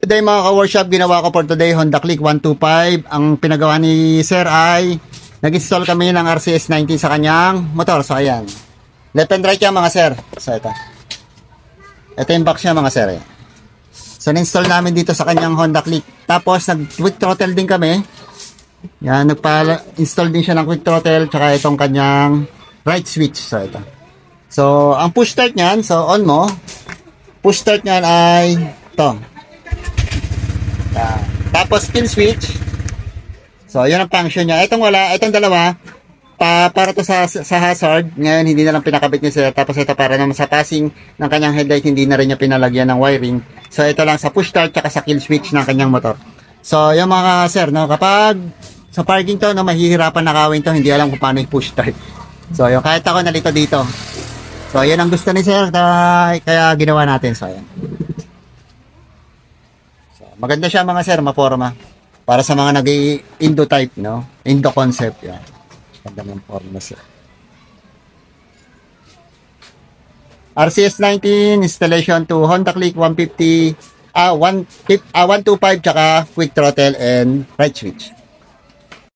Today mga ka-workshop, ginawa ko for today Honda Click 125. Ang pinagawa ni Sir ay nag-install kami ng RCS 90 sa kanyang motor. So ayan, left and right yan mga sir. So ito yung box niya mga sir. So na-install namin dito sa kanyang Honda Click. Tapos nag-quick throttle din kami. Yan, nagpa-install din siya ng quick throttle tsaka itong kanyang right switch. So ito. So ang push start niyan, so on mo. Push start niyan ay ito. Tapos kill switch. So, yun ang function niya. Itong dalawa, para to sa hazard. Ngayon, hindi na lang pinakabit niya sila. Tapos ito para naman sa passing ng kanyang headlight, hindi na rin niya pinalagyan ng wiring. So, ito lang sa push start tsaka sa kill switch ng kanyang motor. So, yung mga sir, no, kapag sa parking to, no, mahihirapan nakawin to, hindi alam kung paano yung push start. So, yung kahit ako nalito dito. So, yun ang gusto ni sir, kaya ginawa natin. So, ayan. Maganda siya mga sir, maporma. Para sa mga nag-Indo type, no? Indo concept, yan. Maganda ng forma siya. RCS 19 installation to Honda Click 125 tsaka quick throttle and right switch.